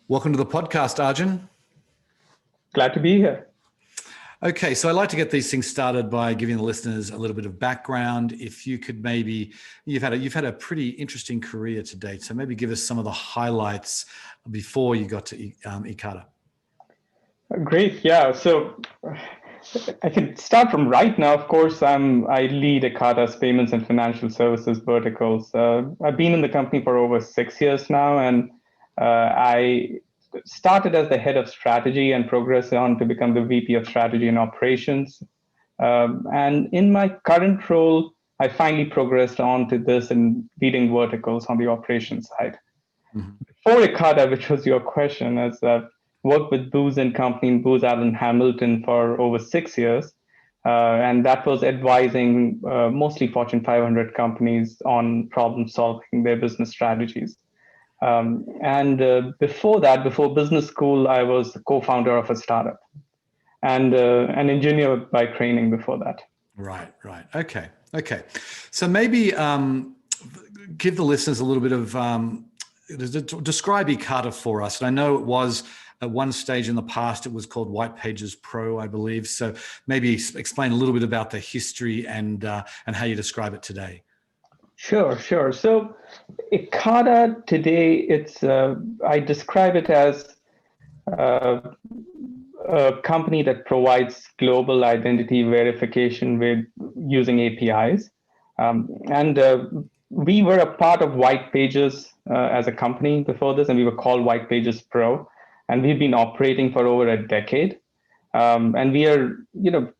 Welcome to the podcast, Arjun. Glad to be here. Okay, so I like to get these things started by giving the listeners a little bit of background. If you could maybe, you've had a pretty interesting career to date, so maybe give us some of the highlights before you got to Ekata. Great, yeah. So I can start from right now. Of course, I lead Ekata's payments and financial services verticals. I've been in the company for over 6 years now, and I started as the head of strategy and progressed on to become the VP of strategy and operations. And in my current role, I finally progressed on to this and leading verticals on the operations side. Mm-hmm. Before Ekata, which was your question, as worked with Booz and Company in Booz Allen Hamilton for over 6 years. And that was advising mostly Fortune 500 companies on problem solving their business strategies. Before that, before business school, I was the co-founder of a startup and an engineer by training before that. Right. Okay. So maybe give the listeners a little bit of, describe Ekata for us. And I know it was at one stage in the past, it was called White Pages Pro, I believe. So maybe explain a little bit about the history and how you describe it today. Sure. So Ekata today, I describe it as a company that provides global identity verification with using APIs. We were a part of White Pages as a company before this, and we were called White Pages Pro. And we've been operating for over a decade. And we are,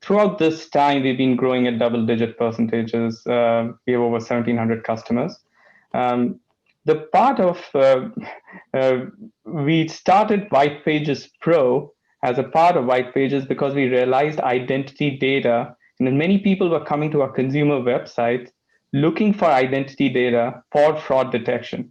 throughout this time, we've been growing at double-digit percentages. We have over 1,700 customers. We started White Pages Pro as a part of White Pages because we realized identity data, and many people were coming to our consumer website looking for identity data for fraud detection.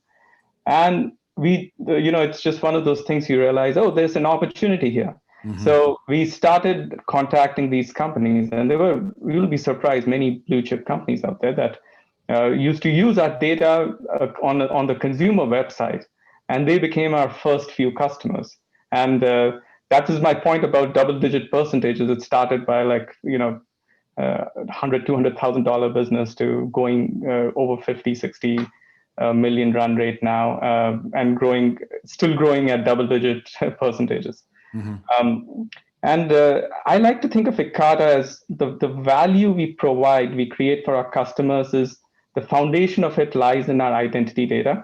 And it's just one of those things you realize, there's an opportunity here. Mm-hmm. So we started contacting these companies, and you'll be surprised, many blue chip companies out there that used to use our data on the consumer website, and they became our first few customers. And that is my point about double-digit percentages. It started by $100,000, $200,000 business to going over 50, 60 million run rate now, and still growing at double-digit percentages. Mm-hmm. I like to think of Ekata as the value we create for our customers is the foundation of it lies in our identity data.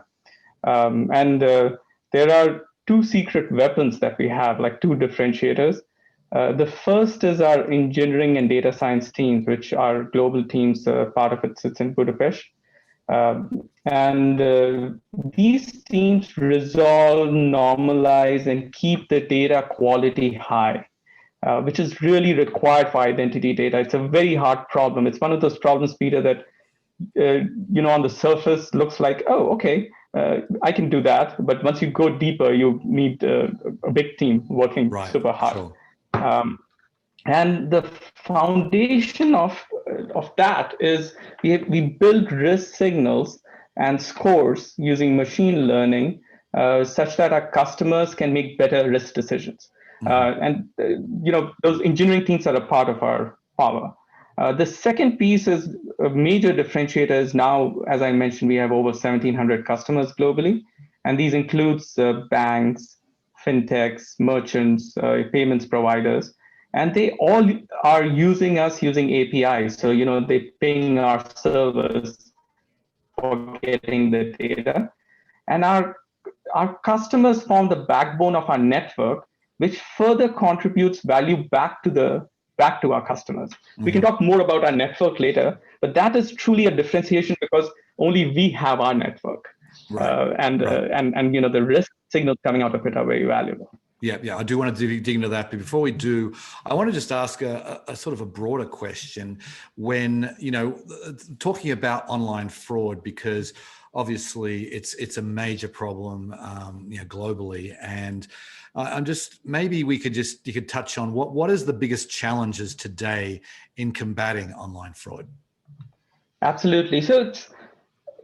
There are two secret weapons that we have, like two differentiators. The first is our engineering and data science teams, which are global teams. Part of it sits in Budapest. These teams resolve, normalize, and keep the data quality high, which is really required for identity data. It's a very hard problem. It's one of those problems, Peter, that on the surface looks like, I can do that. But once you go deeper, you need a big team working super hard. Sure. And the foundation of that is we build risk signals and scores using machine learning such that our customers can make better risk decisions. Mm-hmm. Those engineering teams are a part of our power. The second piece is a major differentiator is now, as I mentioned, we have over 1,700 customers globally. And these includes banks, fintechs, merchants, payments providers. And they all are using us using APIs. So, they ping our servers for getting the data. And our customers form the backbone of our network, which further contributes value back to our customers. Mm-hmm. We can talk more about our network later, but that is truly a differentiation because only we have our network. Right. The risk signals coming out of it are very valuable. Yeah. I do want to dig into that. But before we do, I want to just ask a sort of a broader question when, talking about online fraud, because obviously it's a major problem, globally. And I'm just, maybe you could touch on what is the biggest challenges today in combating online fraud? Absolutely. So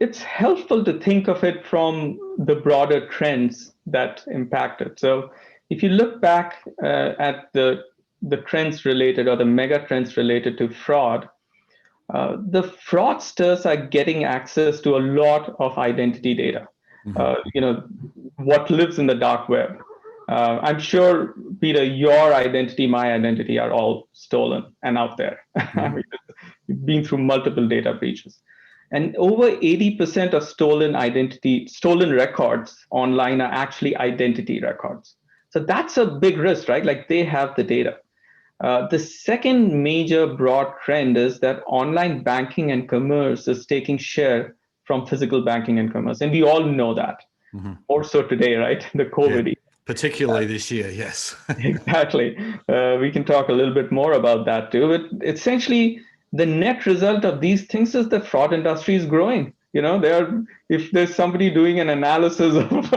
it's helpful to think of it from the broader trends that impact it. So if you look back at the trends related or the mega trends related to fraud, the fraudsters are getting access to a lot of identity data. What lives in the dark web. I'm sure, Peter, your identity, my identity are all stolen and out there. We've been through multiple data breaches. And over 80% of stolen records online are actually identity records. So that's a big risk, right? Like they have the data. The second major broad trend is that online banking and commerce is taking share from physical banking and commerce. And we all know that. More so today, right? The COVID. Yeah, particularly this year, yes. Exactly. We can talk a little bit more about that too. But essentially, the net result of these things is the fraud industry is growing. If there's somebody doing an analysis of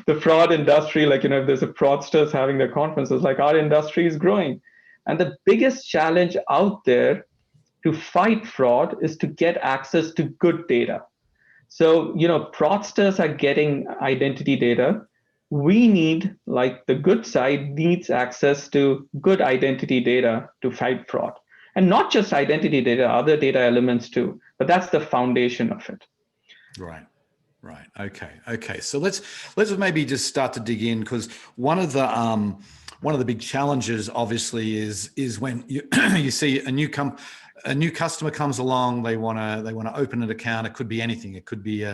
the fraud industry, like, if there's a fraudsters having their conferences, like our industry is growing. And the biggest challenge out there to fight fraud is to get access to good data. So, fraudsters are getting identity data. We need, like the good side, needs access to good identity data to fight fraud. And not just identity data, other data elements too. But that's the foundation of it. Right. Okay. So let's maybe just start to dig in, because one of the big challenges, obviously, is when you you see a new customer comes along. They want to open an account. It could be anything. It could be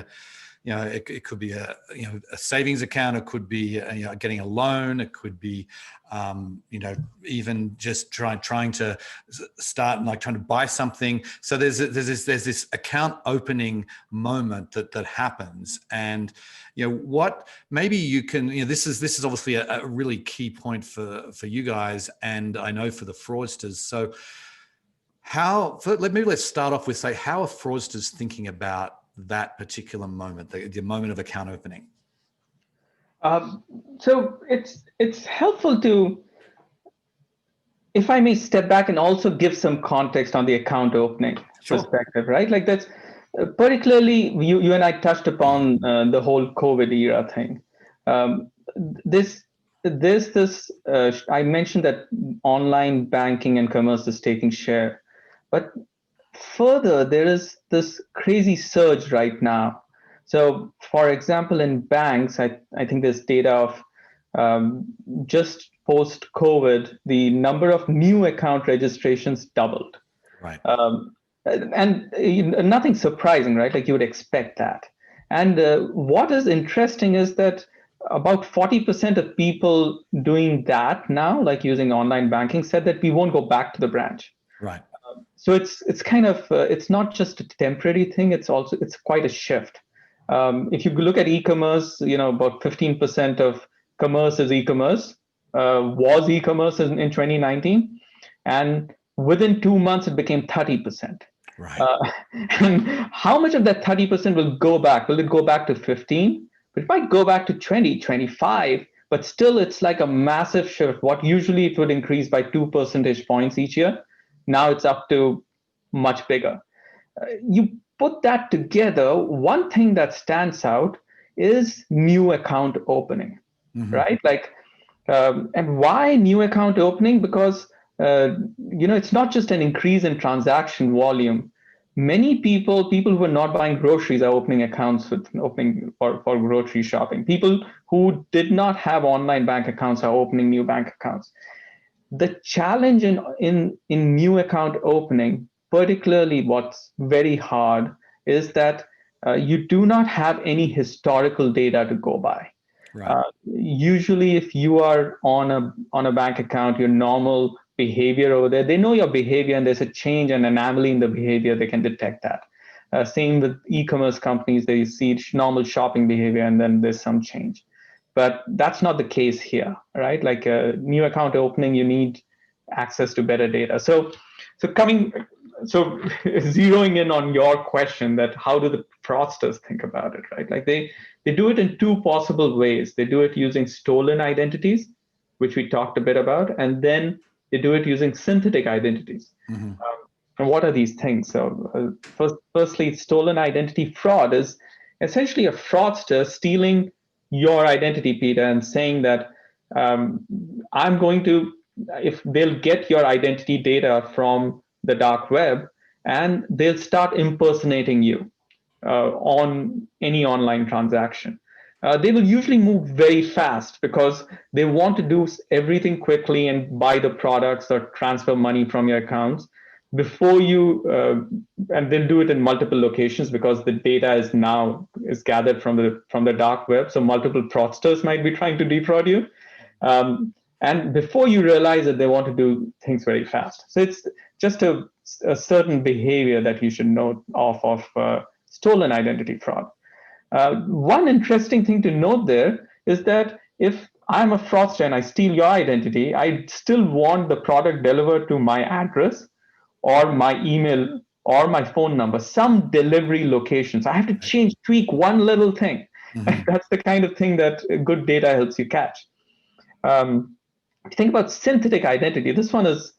it could be a savings account. It could be getting a loan. It could be even just trying to start and trying to buy something. So there's this account opening moment that happens, and what maybe you can this is obviously a really key point for you guys, and I know for the fraudsters. So let's start off with, how are fraudsters thinking about that particular moment, the moment of account opening? So it's helpful to, if I may step back and also give some context on the account opening perspective, right? Like that's particularly you and I touched upon the whole COVID era thing. I mentioned that online banking and commerce is taking share, but further, there is this crazy surge right now. So, for example, in banks, I think there's data of just post-COVID, the number of new account registrations doubled. Right. And nothing surprising, right? Like you would expect that. And what is interesting is that about 40% of people doing that now, like using online banking, said that we won't go back to the branch. Right. So it's kind of it's not just a temporary thing. It's quite a shift. If you look at e-commerce, about 15% of commerce is e-commerce. Was e-commerce in 2019, and within 2 months it became 30%. Right. And how much of that 30% will go back? Will it go back to 15? But it might go back to 20, 25. But still, it's like a massive shift. What usually it would increase by 2 percentage points each year, now it's up to much bigger. You put that together, one thing that stands out is new account opening, right? Like, and why new account opening? Because it's not just an increase in transaction volume. Many people who are not buying groceries are opening accounts for grocery shopping. People who did not have online bank accounts are opening new bank accounts. The challenge in new account opening, particularly what's very hard, is that you do not have any historical data to go by. Right. Usually, if you are on a bank account, your normal behavior over there, they know your behavior, and there's a change, an anomaly in the behavior, they can detect that. Same with e-commerce companies, they see normal shopping behavior, and then there's some change. But that's not the case here, right? Like a new account opening, you need access to better data. So zeroing in on your question, that how do the fraudsters think about it, right? Like they do it in two possible ways. They do it using stolen identities, which we talked a bit about, and then they do it using synthetic identities. And what are these things? So, firstly, stolen identity fraud is essentially a fraudster stealing your identity, Peter, and saying that um, I'm going to, if they'll get your identity data from the dark web, and they'll start impersonating you on any online transaction. They will usually move very fast because they want to do everything quickly and buy the products or transfer money from your accounts before you, and they'll do it in multiple locations because the data is gathered from the dark web. So multiple fraudsters might be trying to defraud you. And before you realize it, they want to do things very fast. So it's just a certain behavior that you should note of stolen identity fraud. One interesting thing to note there is that if I'm a fraudster and I steal your identity, I still want the product delivered to my address or my email or my phone number, some delivery locations. I have to tweak one little thing. Mm-hmm. That's the kind of thing that good data helps you catch. Think about synthetic identity. This one is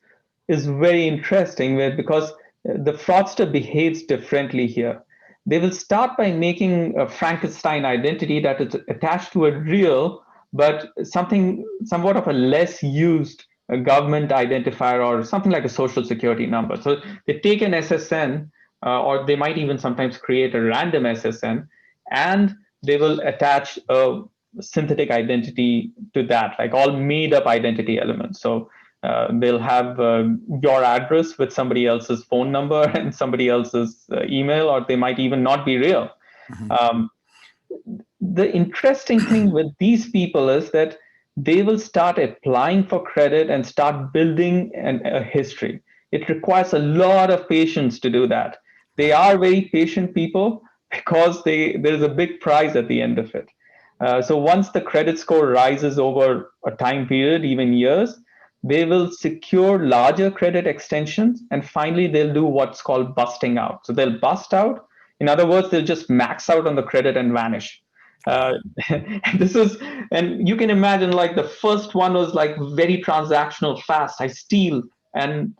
very interesting because the fraudster behaves differently here. They will start by making a Frankenstein identity that is attached to a real, but somewhat of a less used government identifier or something like a social security number. So they take an SSN, or they might even sometimes create a random SSN, and they will attach a synthetic identity to that, like all made up identity elements. So they'll have your address with somebody else's phone number and somebody else's email, or they might even not be real. Mm-hmm. The interesting thing with these people is that they will start applying for credit and start building a history. It requires a lot of patience to do that. They are very patient people because there's a big prize at the end of it. So once the credit score rises over a time period, even years, they will secure larger credit extensions, and finally they'll do what's called busting out. So they'll bust out. In other words, they'll just max out on the credit and vanish. And you can imagine, like, the first one was like very transactional, fast. I steal and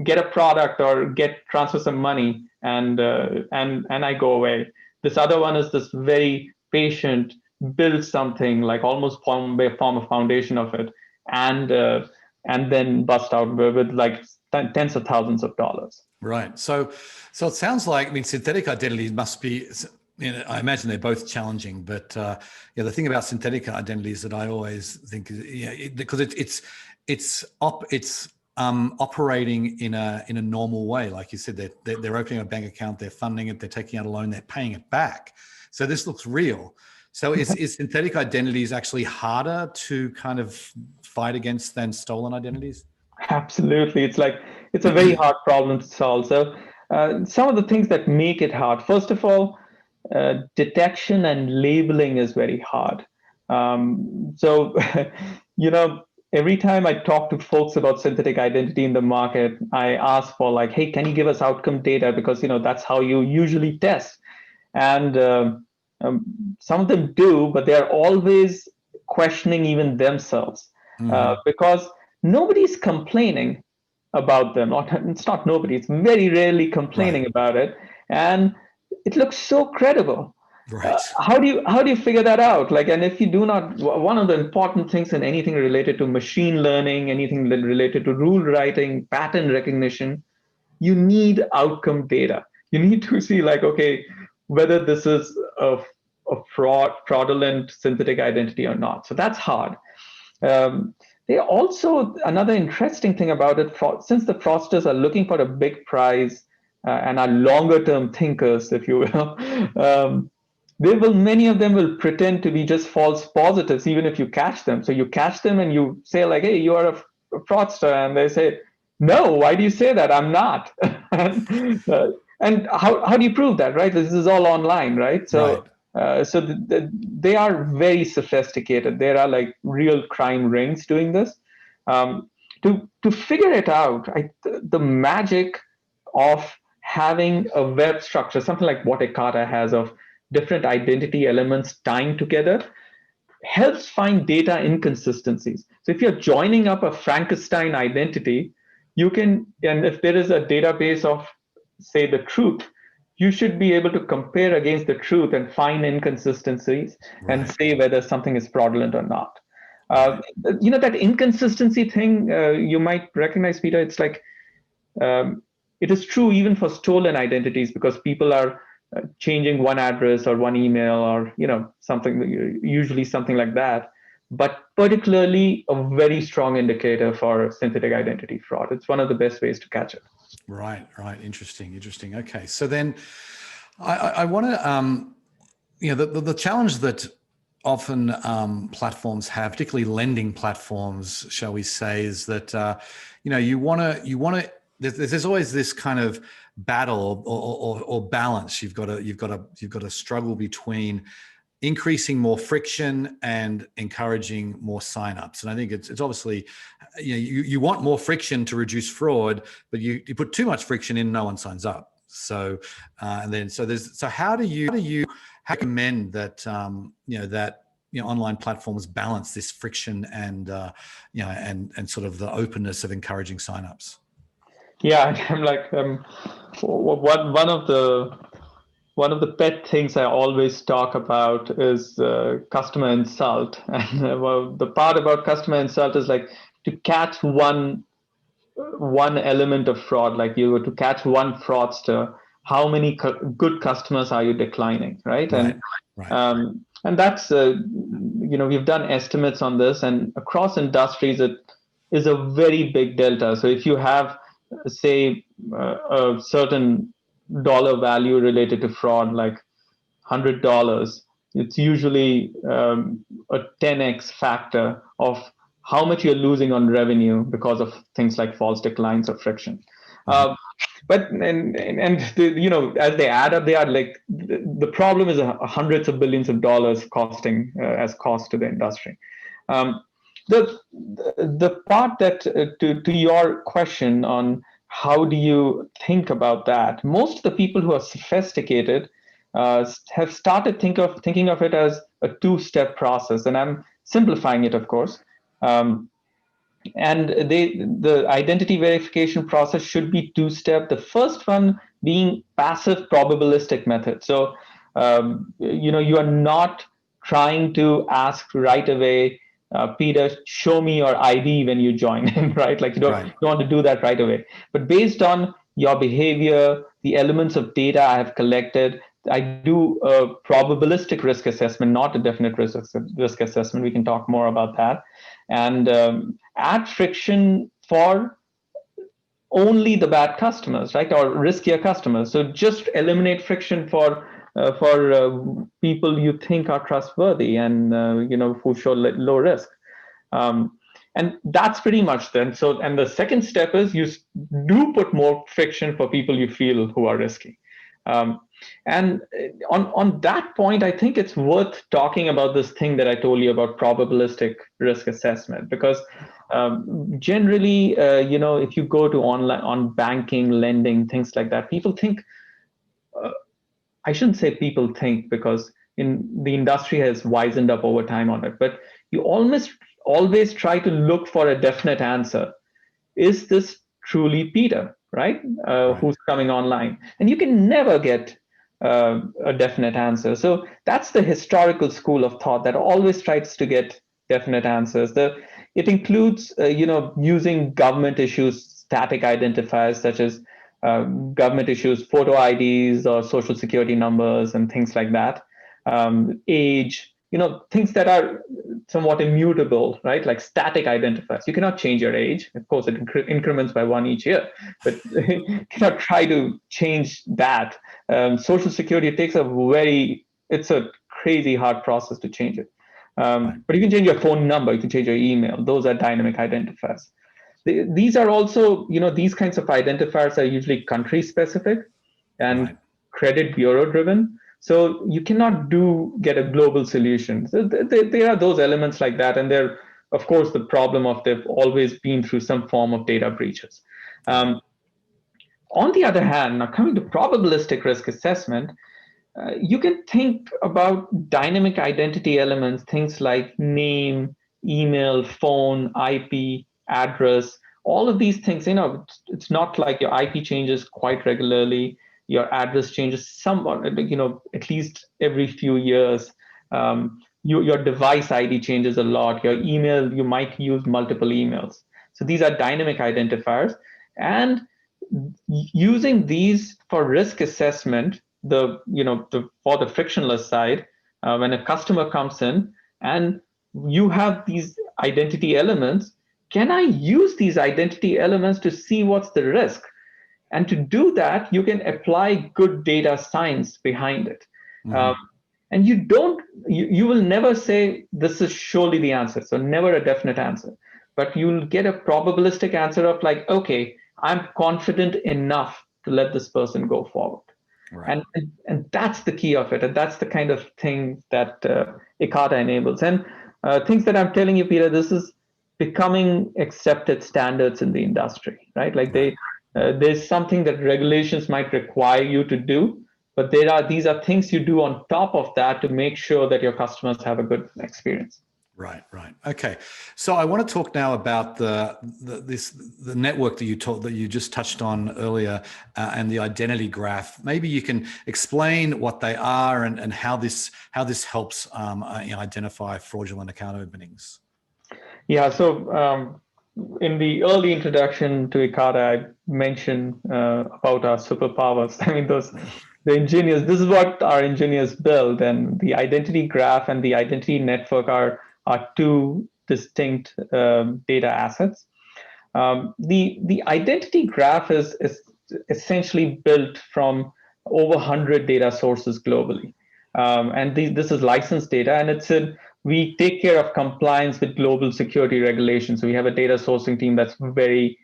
get a product or transfer some money, and I go away. This other one is this very patient, build something, like almost form a foundation of it, and then bust out with like tens of thousands of dollars. Right. So it sounds like, I mean, synthetic identities must be, I imagine they're both challenging, but the thing about synthetic identities that I always think is, because it's operating in a normal way. Like you said, they're opening a bank account, they're funding it, they're taking out a loan, they're paying it back. So this looks real. So is synthetic identities actually harder to kind of fight against than stolen identities? Absolutely. It's a very hard problem to solve. So some of the things that make it hard, first of all, detection and labeling is very hard. So, every time I talk to folks about synthetic identity in the market, I ask for like, hey, can you give us outcome data? Because, that's how you usually test. And some of them do, but they're always questioning even themselves, because nobody's complaining about them. It's not nobody. It's very rarely complaining about it, and it looks so credible. Right. How do you figure that out? Like, and if you do not, one of the important things in anything related to machine learning, anything related to rule writing, pattern recognition, you need outcome data. You need to see, like, okay, whether this is a fraudulent synthetic identity or not. So that's hard. They also, another interesting thing about it, since the fraudsters are looking for a big prize and are longer term thinkers, if you will, many of them will pretend to be just false positives, even if you catch them. So you catch them and you say like, hey, you are a fraudster. And they say, no, why do you say that? I'm not. And how do you prove that, right? This is all online, right? So, they are very sophisticated. There are like real crime rings doing this. To figure it out, the magic of having a web structure, something like what Ekata has, of different identity elements tying together, helps find data inconsistencies. So if you're joining up a Frankenstein identity, you can, and if there is a database of, say, the truth, you should be able to compare against the truth and find inconsistencies and Right. say whether something is fraudulent or not. Uh, Right. that inconsistency thing, you might recognize, Peter. It's like, um, it is true even for stolen identities, because people are changing one address or one email, or something, usually something like that. But particularly a very strong indicator for synthetic identity fraud. It's one of the best ways to catch it. Right. Right. Interesting. Interesting. Okay. So then I want to, the challenge that often platforms have, particularly lending platforms, shall we say, is that you want to. There's always this kind of battle or balance. You've got to struggle between increasing more friction and encouraging more signups. And I think it's obviously, you want more friction to reduce fraud, but you put too much friction in, no one signs up. So how do you recommend that online platforms balance this friction and and sort of the openness of encouraging signups? Yeah, I'm like, one of the pet things I always talk about is customer insult. And well, the part about customer insult is like, to catch one element of fraud, like you were to catch one fraudster, how many good customers are you declining, right? Right. Right. And that's we've done estimates on this, and across industries it is a very big delta. So if you have, say, a certain dollar value related to fraud, like $100, it's usually a 10x factor of how much you're losing on revenue because of things like false declines or friction. Right. But as they add up, they are like, the problem is hundreds of billions of dollars costing as cost to the industry. Um, the part that to your question on how do you think about that, most of the people who are sophisticated have started thinking of it as a two-step process, and I'm simplifying it, of course. And the identity verification process should be two-step. The first one being passive probabilistic method. So you are not trying to ask right away, Peter, show me your ID when you join in, right? Like, you don't want to do that right away. But based on your behavior, the elements of data I have collected, I do a probabilistic risk assessment, not a definite risk assessment. We can talk more about that. And add friction for only the bad customers, right, or riskier customers. So just eliminate friction for people you think are trustworthy and who show low risk. And that's pretty much then. So, and the second step is you do put more friction for people you feel who are risky. And on that point, I think it's worth talking about this thing that I told you about probabilistic risk assessment, because generally, if you go to online on banking, lending, things like that, people think. I shouldn't say people think, because the industry has wisened up over time on it, but you always try to look for a definite answer. Is this truly Peter, right? Who's coming online? And you can never get a definite answer. So that's the historical school of thought that always tries to get definite answers. It includes, using government issues static identifiers, such as government issues photo IDs or social security numbers and things like that. Age, things that are somewhat immutable, right? Like static identifiers. You cannot change your age. Of course, it increments by one each year, but you cannot try to change that. Social security, it's a crazy hard process to change it. But you can change your phone number, you can change your email. Those are dynamic identifiers. These are also, these kinds of identifiers are usually country specific and credit bureau driven. So you cannot get a global solution. So there are those elements like that. And they're, of course, the problem of they've always been through some form of data breaches. On the other hand, now coming to probabilistic risk assessment, you can think about dynamic identity elements, things like name, email, phone, IP, address, all of these things, it's not like your IP changes quite regularly, your address changes somewhat, at least every few years. Your device ID changes a lot. Your email, you might use multiple emails. So these are dynamic identifiers. And using these for risk assessment, for the frictionless side, when a customer comes in and you have these identity elements, can I use these identity elements to see what's the risk? And to do that, you can apply good data science behind it. Mm-hmm. And you will never say this is surely the answer. So never a definite answer, but you'll get a probabilistic answer of like, okay, I'm confident enough to let this person go forward. Right. And that's the key of it. And that's the kind of thing that Ekata enables. And things that I'm telling you, Peter, this is becoming accepted standards in the industry, right? Like there's something that regulations might require you to do, but these are things you do on top of that to make sure that your customers have a good experience. Right. Okay. So I want to talk now about the network that you just touched on earlier, and the identity graph. Maybe you can explain what they are and how this helps identify fraudulent account openings. Yeah. So in the early introduction to Ekata, I mentioned about our superpowers. I mean, the engineers. This is what our engineers build, and the identity graph and the identity network are two distinct data assets. The identity graph is essentially built from over 100 data sources globally. And this is licensed data, and we take care of compliance with global security regulations. So we have a data sourcing team that's very,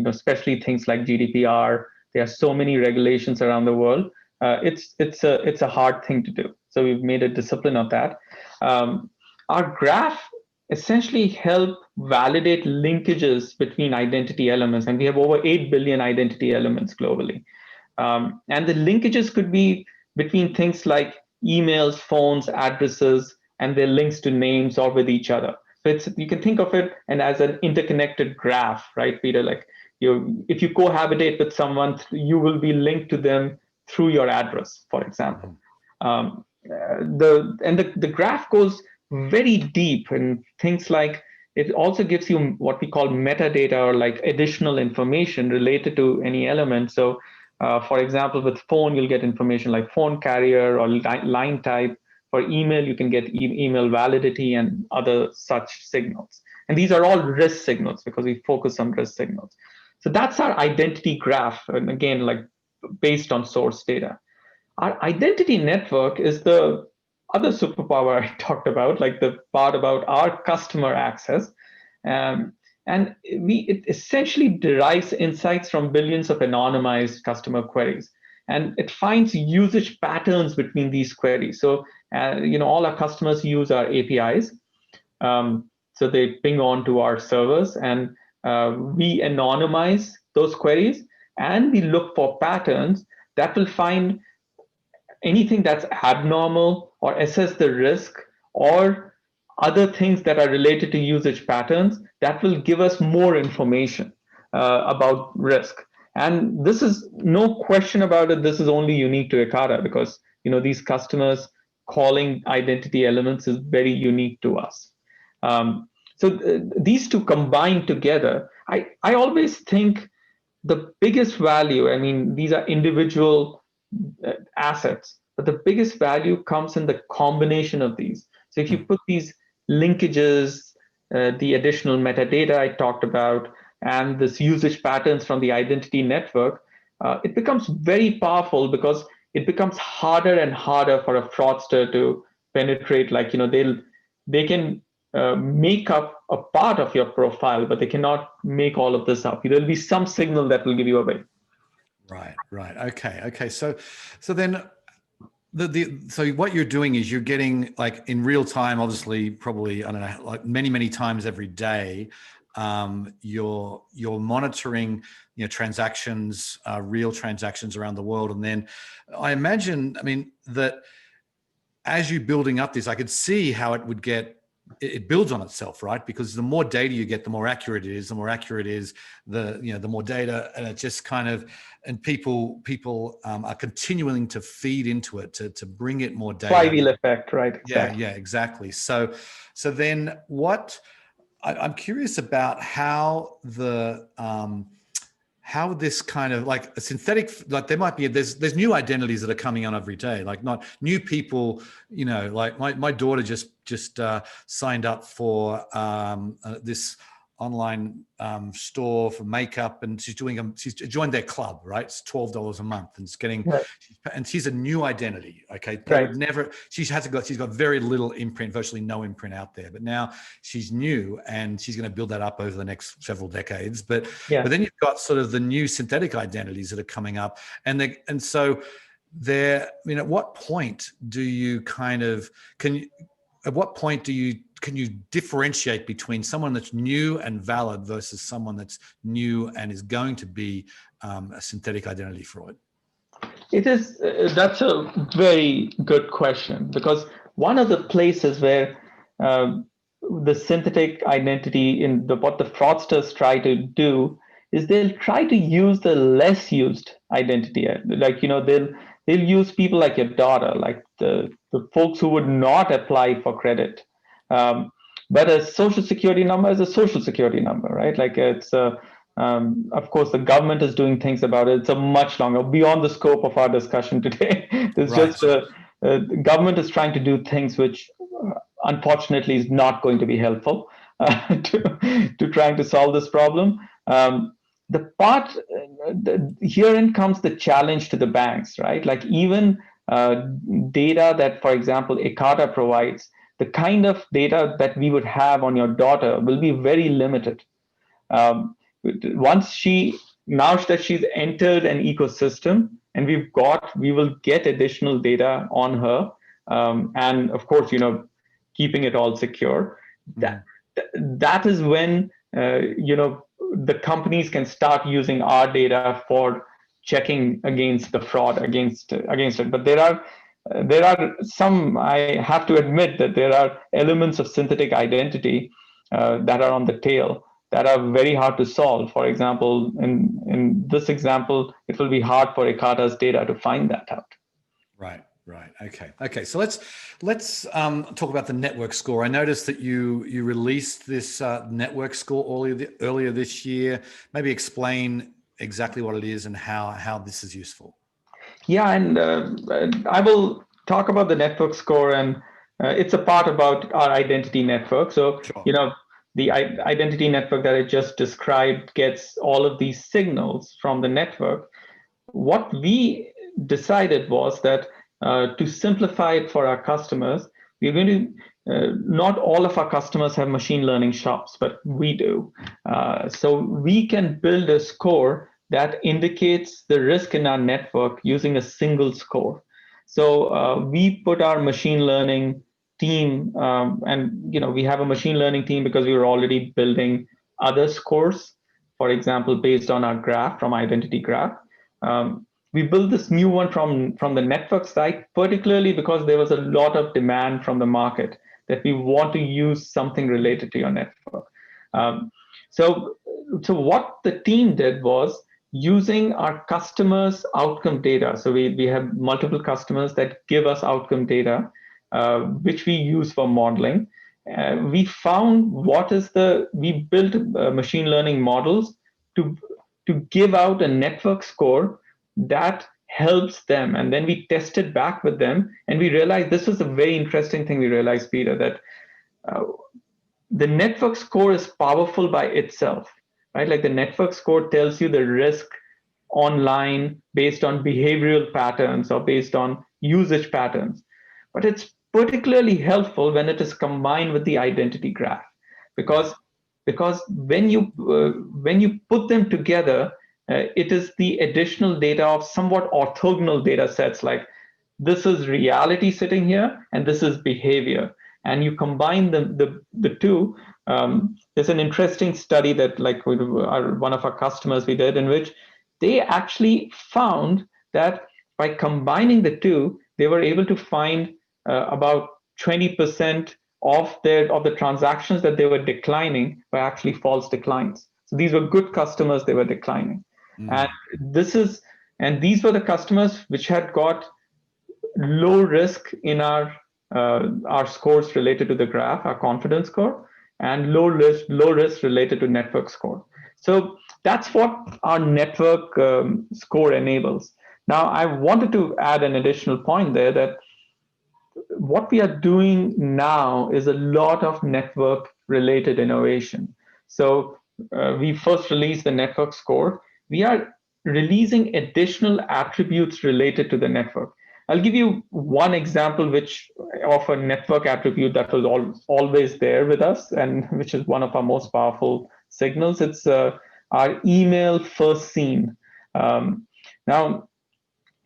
especially things like GDPR. There are so many regulations around the world. It's a hard thing to do. So we've made a discipline of that. Our graph essentially help validate linkages between identity elements, and we have over 8 billion identity elements globally. And the linkages could be between things like emails, phones, addresses, and their links to names or with each other. So you can think of it and as an interconnected graph, right, Peter? Like if you cohabitate with someone, you will be linked to them through your address, for example. The graph goes very deep in things like, it also gives you what we call metadata, or like additional information related to any element. So for example, with phone, you'll get information like phone carrier or line type. For email, you can get email validity and other such signals. And these are all risk signals because we focus on risk signals. So that's our identity graph. And again, like based on source data. Our identity network is the other superpower I talked about, like the part about our customer access. And it essentially derives insights from billions of anonymized customer queries. And it finds usage patterns between these queries. So, all our customers use our APIs. So they ping on to our servers, and we anonymize those queries, and we look for patterns that will find anything that's abnormal or assess the risk or other things that are related to usage patterns that will give us more information about risk. And this is no question about it. This is only unique to Ekata because these customers calling identity elements is very unique to us. These two combined together, I always think the biggest value, I mean, these are individual assets, but the biggest value comes in the combination of these. So if you put these linkages, the additional metadata I talked about, and this usage patterns from the identity network, it becomes very powerful because it becomes harder and harder for a fraudster to penetrate. Like, they can make up a part of your profile, but they cannot make all of this up. There'll be some signal that will give you away. Right. Okay. So then so what you're doing is you're getting, like, in real time, obviously, probably, I don't know, like many times every day, you're monitoring, transactions, real transactions around the world. And then I imagine, that as you're building up this, I could see how it would get it builds on itself, right? Because the more data you get, the more accurate it is. The more accurate is, the more data, and it just kind of, and people are continuing to feed into it to bring it more data. Flywheel effect, right? Exactly. Yeah, exactly. So then what? I'm curious about how how this kind of like a synthetic, like there might be, there's new identities that are coming on every day, like not new people, like my daughter just signed up for this online store for makeup, and she's joined their club, right? It's $12 a month, and it's getting, Right. and she's a new identity. Okay. They Right. would never, she's got very little imprint, virtually no imprint out there, but now she's new and she's going to build that up over the next several decades. But then you've got sort of the new synthetic identities that are coming up, and so there, at what point do you can you differentiate between someone that's new and valid versus someone that's new and is going to be a synthetic identity fraud? It is, that's a very good question, because one of the places where the synthetic identity what the fraudsters try to do is they'll try to use the less used identity. Like, they'll use people like your daughter, like the folks who would not apply for credit. But a social security number is a social security number, right? Like it's of course, the government is doing things about it. It's a much longer, beyond the scope of our discussion today. There's Right. just the government is trying to do things which, unfortunately, is not going to be helpful to trying to solve this problem. The part herein comes the challenge to the banks, right? Like even data that, for example, Ekata provides, the kind of data that we would have on your daughter will be very limited. Now that she's entered an ecosystem, and we will get additional data on her, and of course, keeping it all secure. That is when the companies can start using our data for checking against the fraud against it. But there are some, I have to admit that there are elements of synthetic identity that are on the tail that are very hard to solve. For example, in this example, it will be hard for Ekata's data to find that out. Right. Okay. So let's talk about the network score. I noticed that you released this network score earlier this year. Maybe explain exactly what it is and how this is useful. Yeah, and I will talk about the network score, and it's a part about our identity network. So, sure. The identity network that I just described gets all of these signals from the network. What we decided was that to simplify it for our customers, we're going to, not all of our customers have machine learning shops, but we do. So we can build a score that indicates the risk in our network using a single score. So we put our machine learning team, and we have a machine learning team because we were already building other scores, for example, based on our graph from identity graph. We built this new one from the network side, particularly because there was a lot of demand from the market that we want to use something related to your network. So what the team did was using our customers' outcome data. So we have multiple customers that give us outcome data, which we use for modeling. We found we built machine learning models to give out a network score that helps them. And then we tested back with them, and we realized this was a very interesting thing. We realized, Peter, that the network score is powerful by itself, right? Like the network score tells you the risk online based on behavioral patterns or based on usage patterns. But it's particularly helpful when it is combined with the identity graph, because when you put them together, it is the additional data of somewhat orthogonal data sets, like this is reality sitting here and this is behavior, and you combine the two. There's an interesting study that one of our customers we did, in which they actually found that by combining the two, they were able to find about 20% of the transactions that they were declining were actually false declines. So these were good customers they were declining. And these were the customers which had got low risk in our scores related to the graph, our confidence score, and low risk related to network score. So that's what our network score enables. Now, I wanted to add an additional point there, that what we are doing now is a lot of network related innovation. So we first released the network score. We are releasing additional attributes related to the network. I'll give you one example of a network attribute that was always there with us, and which is one of our most powerful signals. It's our email first seen. Now,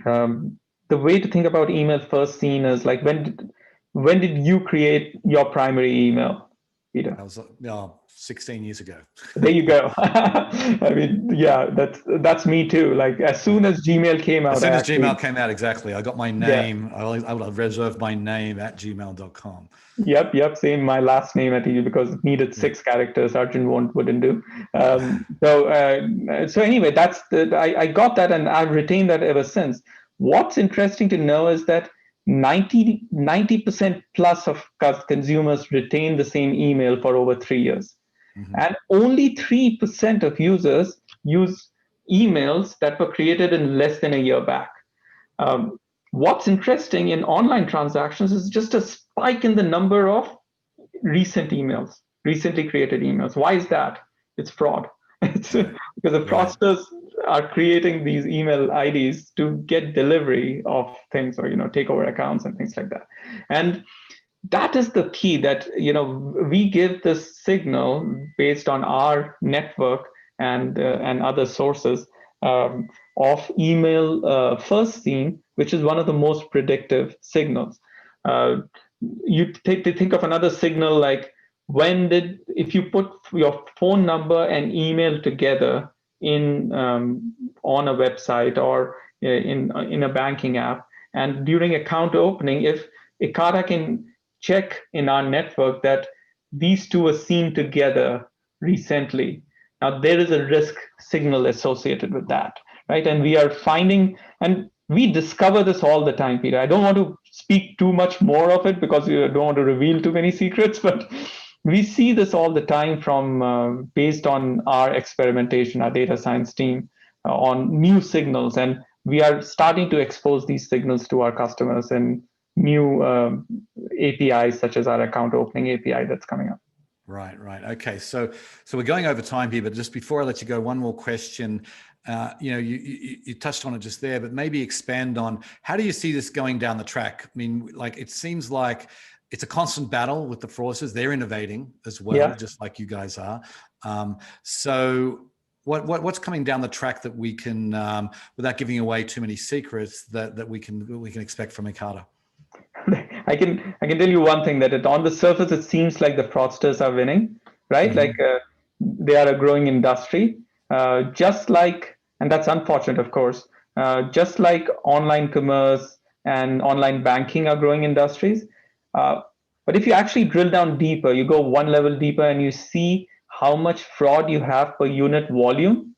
the way to think about email first seen is like, when did you create your primary email, Peter? That was 16 years ago. There you go. I mean, yeah, that's me too. Like as soon as Gmail came out. As soon as Gmail came out, exactly. I got my name. Yeah. I would have reserved my name at gmail.com. Yep. Same. My last name at you, because it needed 6 characters. Arjun wouldn't do. So anyway, I got that, and I've retained that ever since. What's interesting to know is that 90% plus of consumers retain the same email for over 3 years. Mm-hmm. And only 3% of users use emails that were created in less than a year back. What's interesting in online transactions is just a spike in the number of recently created emails. Why is that? It's fraud. It's because the fraudsters are creating these email IDs to get delivery of things, or take over accounts and things like that. And that is the key, that we give this signal based on our network and other sources of email first seen, which is one of the most predictive signals. You think of another signal, like if you put your phone number and email together in on a website or in a banking app, and during account opening, if Ekata can check in our network that these two were seen together recently, now there is a risk signal associated with that, right? And we are finding, and we discover this all the time, Peter. I don't want to speak too much more of it because we don't want to reveal too many secrets, but we see this all the time from based on our experimentation, our data science team on new signals, and we are starting to expose these signals to our customers in new APIs, such as our account opening API that's coming up. Right. Okay, so we're going over time here, but just before I let you go, one more question. You touched on it just there, but maybe expand on, how do you see this going down the track? I mean, like, it seems like it's a constant battle with the fraudsters. They're innovating as well, just like you guys are. So what's coming down the track that we can, without giving away too many secrets, that we can expect from Ekata? I can tell you one thing, that on the surface it seems like the fraudsters are winning, right? Mm-hmm. Like they are a growing industry, just like, and that's unfortunate, of course, just like online commerce and online banking are growing industries. But if you actually drill down deeper, you go one level deeper, and you see how much fraud you have per unit volume,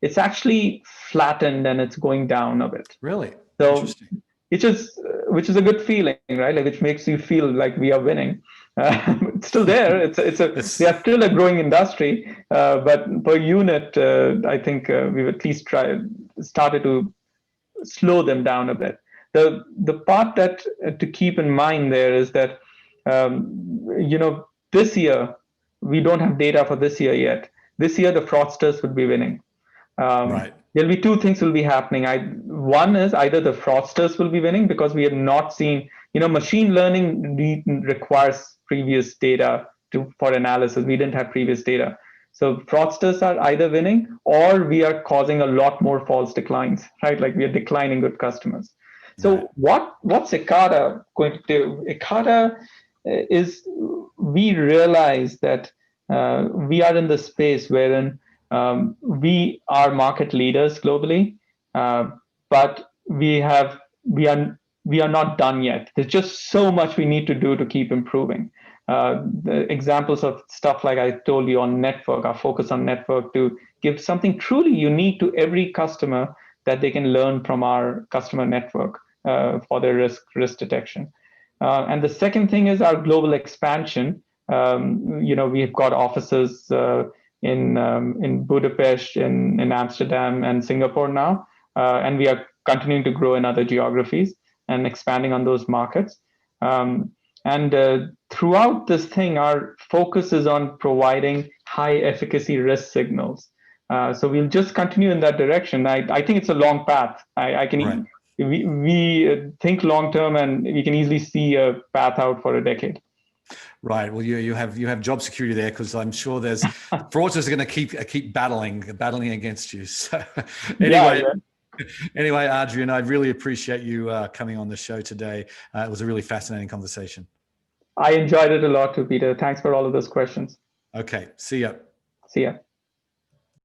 it's actually flattened and it's going down a bit. Really? So, interesting. Which is a good feeling, right? Like, which makes you feel like we are winning. It's still there. We are still a growing industry, but per unit, I think we've at least started to slow them down a bit. The part that to keep in mind there is that this year we don't have data for this year yet. This year the fraudsters would be winning. Right. There'll be two things will be happening. One is either the fraudsters will be winning, because we have not seen, machine learning requires previous data for analysis. We didn't have previous data. So fraudsters are either winning, or we are causing a lot more false declines, right? Like, we are declining good customers. So what's Ekata going to do? Ekata is, we realize that we are in the space wherein we are market leaders globally, but we are not done yet. There's just so much we need to do to keep improving. The examples of stuff like I told you on network, our focus on network to give something truly unique to every customer that they can learn from our customer network for their risk detection. And the second thing is our global expansion. We've got offices in Budapest, in Amsterdam, and Singapore now, and we are continuing to grow in other geographies and expanding on those markets. And throughout this thing, our focus is on providing high efficacy risk signals. So we'll just continue in that direction. I think it's a long path. I can. Right. We think long term, and we can easily see a path out for a decade. Right. Well, you have job security there, because I'm sure there's fraudsters are going to keep battling against you. So anyway. Yeah. Anyway, Arjun, I really appreciate you coming on the show today. It was a really fascinating conversation. I enjoyed it a lot too, Peter. Thanks for all of those questions. Okay. See ya. See ya.